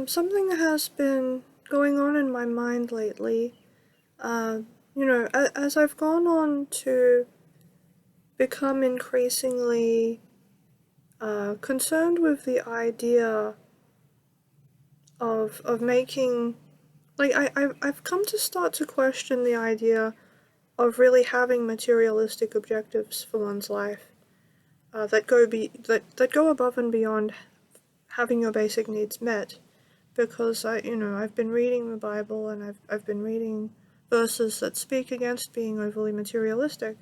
Something has been going on in my mind lately. Uh, as I've gone on to become increasingly concerned with the idea of making, I've come to start to question the idea of really having materialistic objectives for one's life that go above and beyond having your basic needs met. Because I've been reading the Bible, and I've been reading verses that speak against being overly materialistic.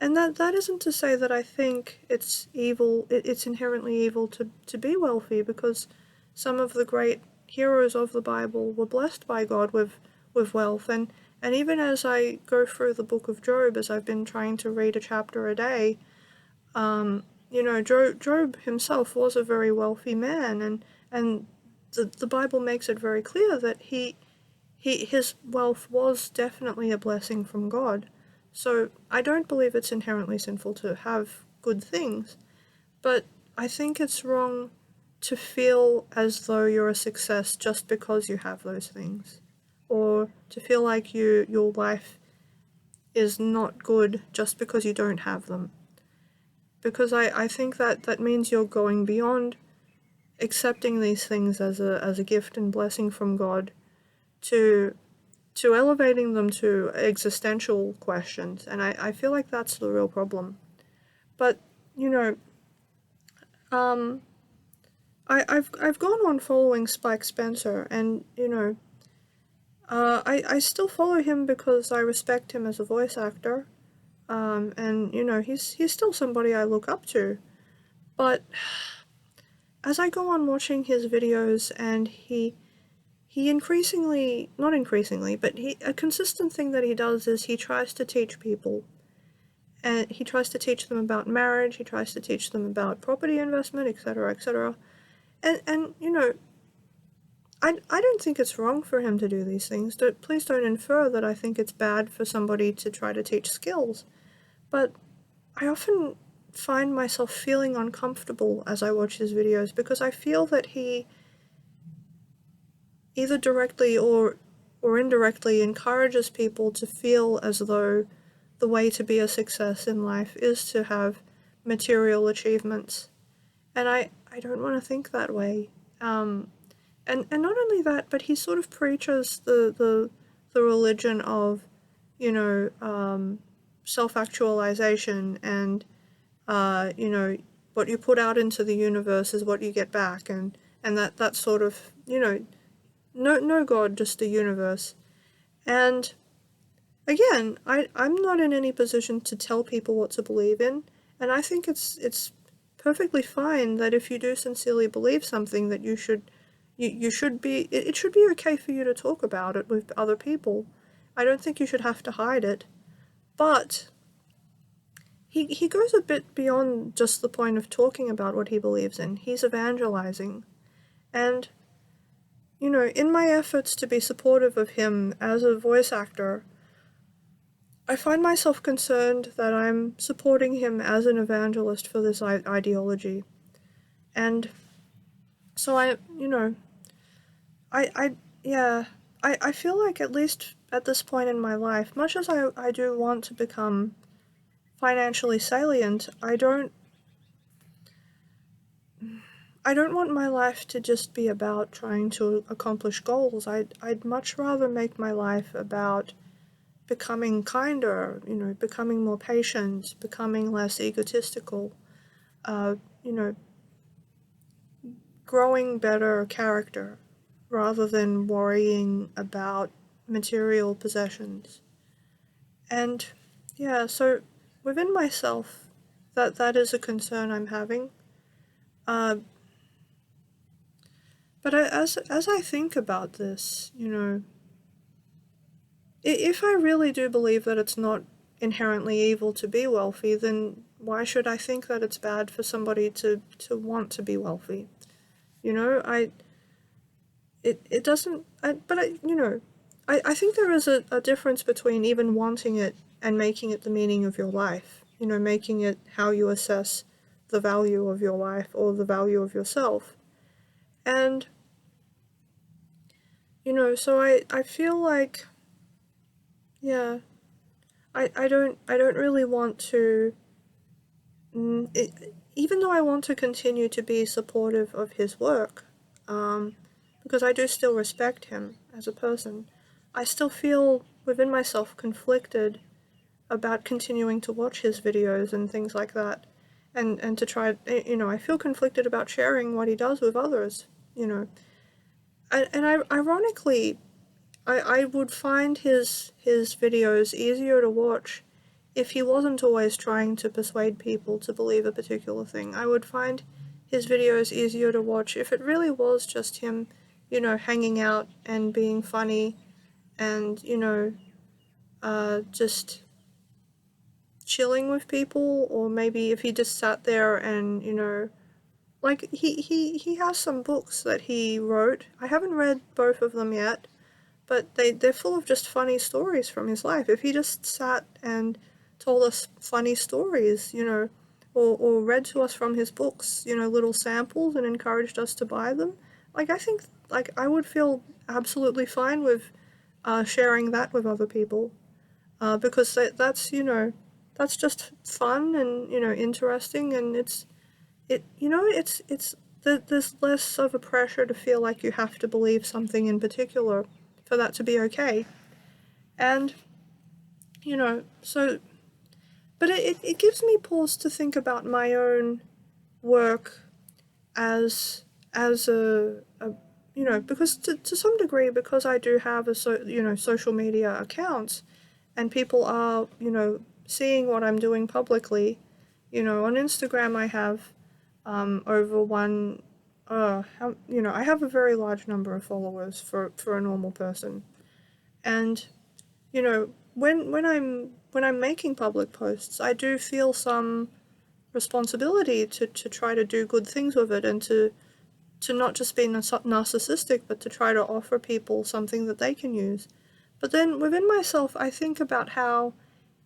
And that isn't to say that I think it's evil, it's inherently evil to be wealthy, because some of the great heroes of the Bible were blessed by God with wealth. And even as I go through the book of Job, as I've been trying to read a chapter a day, Job himself was a very wealthy man, and the Bible makes it very clear that his wealth was definitely a blessing from God. So I don't believe it's inherently sinful to have good things, but I think it's wrong to feel as though you're a success just because you have those things, or to feel like your life is not good just because you don't have them. Because I think that means you're going beyond accepting these things as a gift and blessing from God to elevating them to existential questions, and I feel like that's the real problem. But you know, um, I've gone on following Spike Spencer, and I still follow him because I respect him as a voice actor, and he's still somebody I look up to. But as I go on watching his videos, and he increasingly, not increasingly, but a consistent thing that he does is he tries to teach people. And he tries to teach them about marriage, he tries to teach them about property investment, etc., etc. And I don't think it's wrong for him to do these things. Please don't infer that I think it's bad for somebody to try to teach skills. But I often find myself feeling uncomfortable as I watch his videos, because I feel that he either directly or indirectly encourages people to feel as though the way to be a success in life is to have material achievements. And I don't want to think that way. And not only that, but he sort of preaches the religion of, self-actualization, and, what you put out into the universe is what you get back, and that sort of, no God, just the universe. And again, I'm not in any position to tell people what to believe in, and I think it's perfectly fine that if you do sincerely believe something, that you should be, it should be okay for you to talk about it with other people. I don't think you should have to hide it. But he goes a bit beyond just the point of talking about what he believes in. He's evangelizing. And in my efforts to be supportive of him as a voice actor, I find myself concerned that I'm supporting him as an evangelist for this ideology. And so I yeah, I feel like, at least at this point in my life, much as I do want to become financially salient, I don't want my life to just be about trying to accomplish goals. I'd much rather make my life about becoming kinder, becoming more patient, becoming less egotistical, uh, you know, growing better character, rather than worrying about material possessions. And yeah, so within myself, that is a concern I'm having. Uh, but as I think about this, if I really do believe that it's not inherently evil to be wealthy, then why should I think that it's bad for somebody to want to be wealthy? It doesn't, I think there is a difference between even wanting it and making it the meaning of your life, making it how you assess the value of your life or the value of yourself. And So I feel like, yeah, I don't really want to, even though I want to continue to be supportive of his work, um, because I do still respect him as a person, I still feel within myself conflicted about continuing to watch his videos and things like that, and to try, I feel conflicted about sharing what he does with others, you know. Ironically, I would find his videos easier to watch if he wasn't always trying to persuade people to believe a particular thing. I would find his videos easier to watch if it really was just him, hanging out and being funny and, just chilling with people, or maybe if he just sat there and, like he has some books that he wrote. I haven't read both of them yet, but they're full of just funny stories from his life. If he just sat and told us funny stories, or read to us from his books, little samples, and encouraged us to buy them, like I think, like I would feel absolutely fine with sharing that with other people, because that's just fun and interesting, and there's less of a pressure to feel like you have to believe something in particular for that to be okay. And, so, but it gives me pause to think about my own work as because to some degree, because I do have social media accounts, and people are, seeing what I'm doing publicly. On Instagram I have over one, I have a very large number of followers for a normal person. And, when I'm making public posts, I do feel some responsibility to try to do good things with it, and to not just be narcissistic, but to try to offer people something that they can use. But then within myself, I think about how,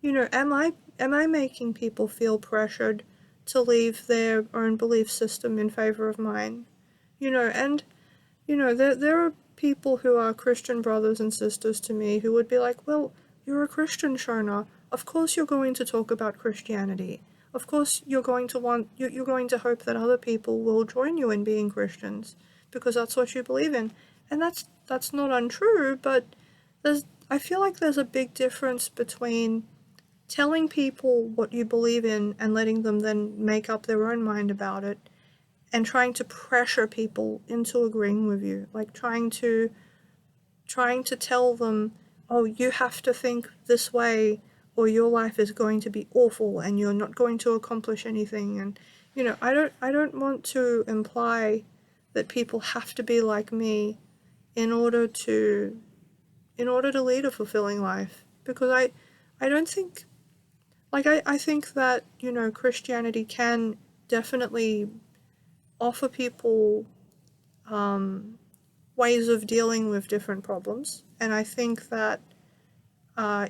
am I making people feel pressured to leave their own belief system in favor of mine? And there are people who are Christian brothers and sisters to me who would be like, well, you're a Christian, Shona. Of course you're going to talk about Christianity. Of course you're going to hope that other people will join you in being Christians, because that's what you believe in. And that's not untrue, but I feel like there's a big difference between telling people what you believe in and letting them then make up their own mind about it, and trying to pressure people into agreeing with you, like trying to tell them, oh, you have to think this way, or your life is going to be awful and you're not going to accomplish anything. And I don't want to imply that people have to be like me in order to lead a fulfilling life, because I don't think, like I think that Christianity can definitely offer people ways of dealing with different problems. And I think that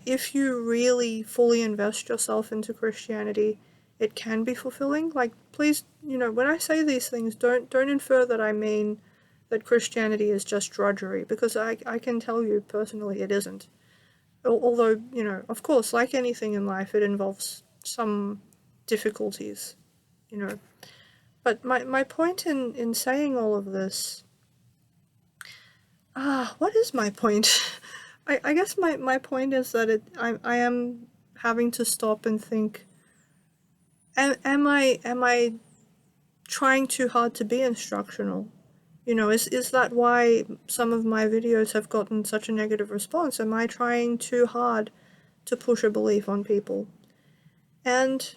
if you really fully invest yourself into Christianity, it can be fulfilling. Like, please, when I say these things, don't infer that I mean that Christianity is just drudgery, because I can tell you personally it isn't. Although, of course, like anything in life, it involves some difficulties, you know. But my point in saying all of this, what is my point? I guess my point is that I am having to stop and think, am I trying too hard to be instructional? Is that why some of my videos have gotten such a negative response? Am I trying too hard to push a belief on people? And,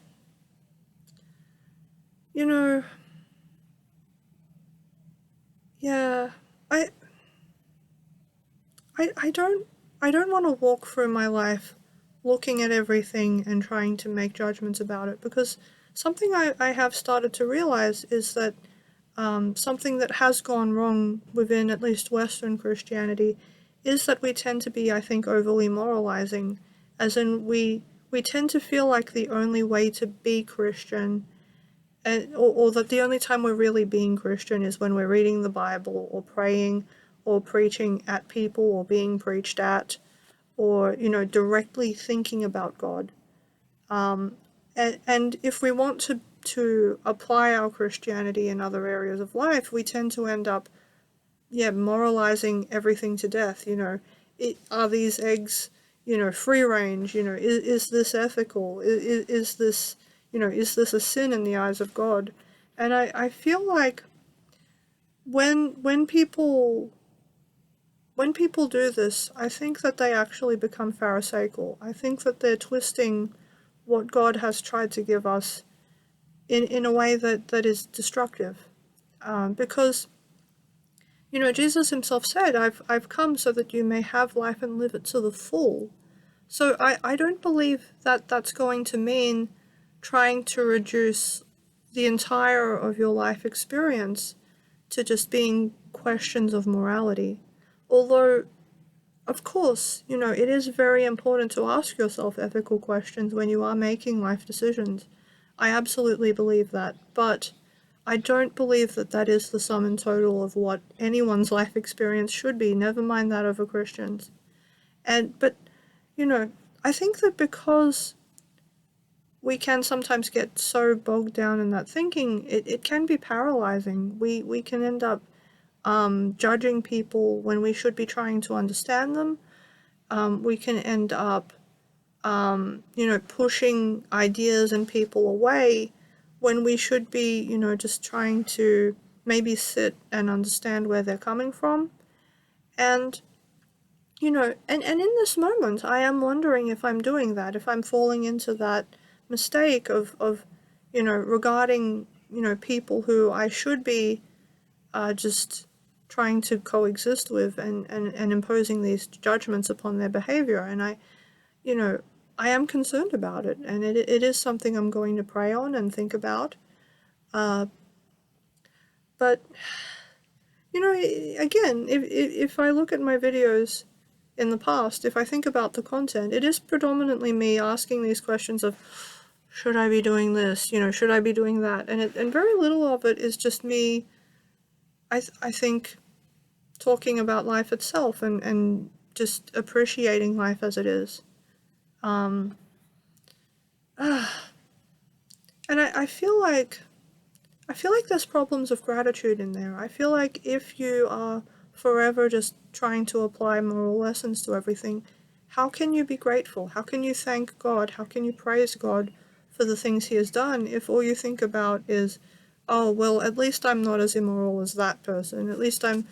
you know, yeah, I I don't want to walk through my life looking at everything and trying to make judgments about it, because something I have started to realize is that something that has gone wrong within at least Western Christianity is that we tend to be, I think, overly moralizing, as in we tend to feel like the only way to be Christian, or that the only time we're really being Christian is when we're reading the Bible or praying or preaching at people or being preached at, or, directly thinking about God. And if we want to apply our Christianity in other areas of life, we tend to end up, moralizing everything to death. Are these eggs, free range? Is this ethical? Is this, is this a sin in the eyes of God? And I feel like when people do this, I think that they actually become pharisaical. I think that they're twisting what God has tried to give us in a way that is destructive. Because, Jesus himself said, I've come so that you may have life and live it to the full. So I don't believe that that's going to mean trying to reduce the entire of your life experience to just being questions of morality. Although, of course, it is very important to ask yourself ethical questions when you are making life decisions. I absolutely believe that. But I don't believe that that is the sum and total of what anyone's life experience should be, never mind that of a Christian's. But, I think that because we can sometimes get so bogged down in that thinking, it can be paralyzing. We can end up judging people when we should be trying to understand them. We can end up, pushing ideas and people away when we should be, just trying to maybe sit and understand where they're coming from. And, and in this moment, I am wondering if I'm doing that, if I'm falling into that mistake of regarding, people who I should be just trying to coexist with and imposing these judgments upon their behavior. And I am concerned about it, and it is something I'm going to pray on and think about. But, again, if I look at my videos in the past, if I think about the content, it is predominantly me asking these questions of, should I be doing this? Should I be doing that? And very little of it is just me, I think, talking about life itself and just appreciating life as it is. And I feel like there's problems of gratitude in there. I feel like if you are forever just trying to apply moral lessons to everything, how can you be grateful? How can you thank God? How can you praise God for the things he has done if all you think about is, oh, well, at least I'm not as immoral as that person. At least I'm,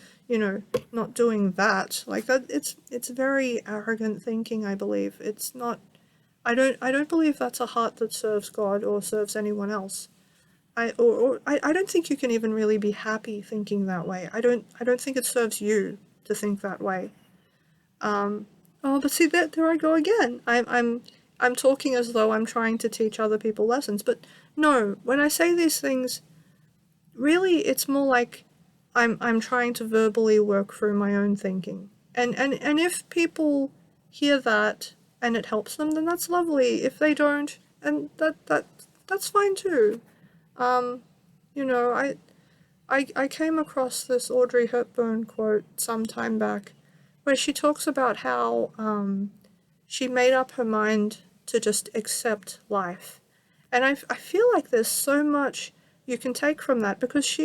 not doing that. Like that, it's very arrogant thinking, I believe. It's not, I don't believe that's a heart that serves God or serves anyone else. I don't think you can even really be happy thinking that way. I don't think it serves you to think that way. But see, there I go again. I'm talking as though I'm trying to teach other people lessons, but no, when I say these things, really it's more like I'm trying to verbally work through my own thinking. And if people hear that and it helps them, then that's lovely. If they don't, and that's fine too. I came across this Audrey Hepburn quote some time back where she talks about how she made up her mind to just accept life. And I feel like there's so much you can take from that because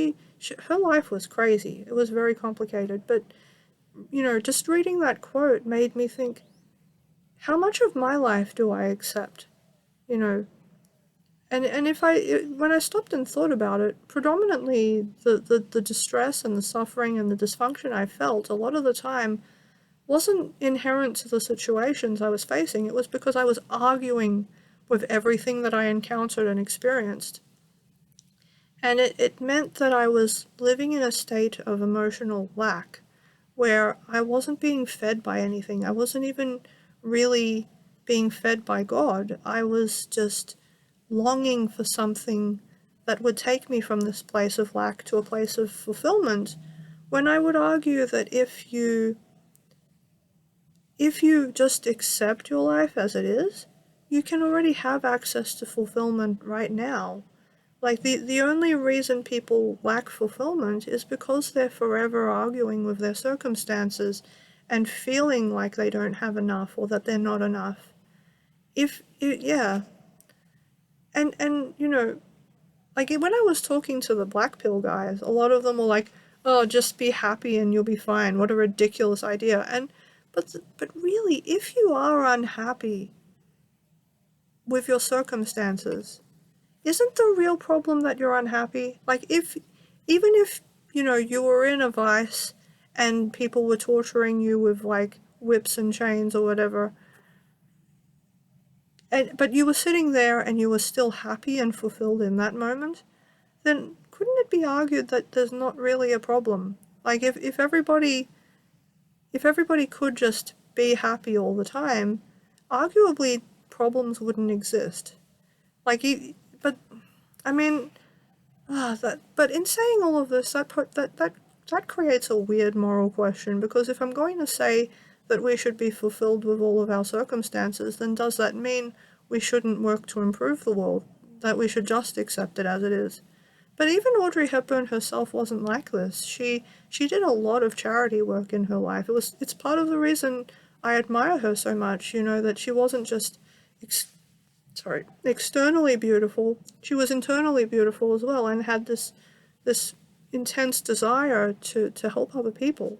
her life was crazy. It was very complicated. But, just reading that quote made me think, how much of my life do I accept? And when I stopped and thought about it, predominantly the distress and the suffering and the dysfunction I felt a lot of the time wasn't inherent to the situations I was facing. It was because I was arguing with everything that I encountered and experienced. And it meant that I was living in a state of emotional lack, where I wasn't being fed by anything. I wasn't even really being fed by God. I was just longing for something that would take me from this place of lack to a place of fulfillment, when I would argue that if you just accept your life as it is, you can already have access to fulfillment right now. Like, the only reason people lack fulfillment is because they're forever arguing with their circumstances and feeling like they don't have enough or that they're not enough. Yeah. And you know, like, when I was talking to the black pill guys, a lot of them were like, oh, just be happy and you'll be fine. What a ridiculous idea. But really, if you are unhappy with your circumstances, isn't the real problem that you're unhappy? Like, even if, you were in a vice and people were torturing you with, like, whips and chains or whatever, but you were sitting there and you were still happy and fulfilled in that moment, then couldn't it be argued that there's not really a problem? Like, if everybody could just be happy all the time, arguably problems wouldn't exist. Like, but I mean, but in saying all of this, that creates a weird moral question, because if I'm going to say that we should be fulfilled with all of our circumstances, then does that mean we shouldn't work to improve the world? That we should just accept it as it is? But even Audrey Hepburn herself wasn't like this. She did a lot of charity work in her life. It's part of the reason I admire her so much, that she wasn't just externally beautiful. She was internally beautiful as well, and had this intense desire to help other people.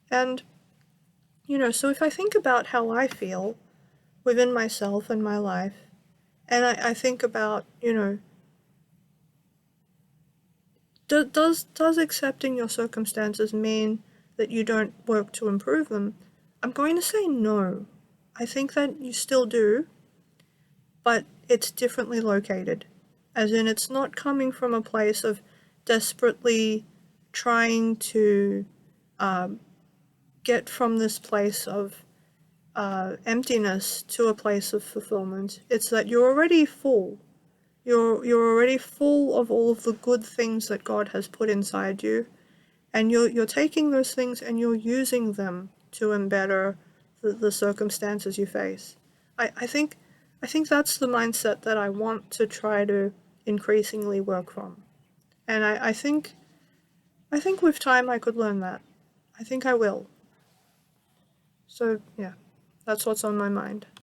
And so if I think about how I feel within myself and my life, and I think about, does accepting your circumstances mean that you don't work to improve them? I'm going to say no. I think that you still do, but it's differently located. As in, it's not coming from a place of desperately trying to get from this place of emptiness to a place of fulfillment. It's that you're already full. You're already full of all of the good things that God has put inside you, and you're taking those things and you're using them to embetter the circumstances you face. I think that's the mindset that I want to try to increasingly work from. And I think with time I could learn that. I think I will. So yeah, that's what's on my mind.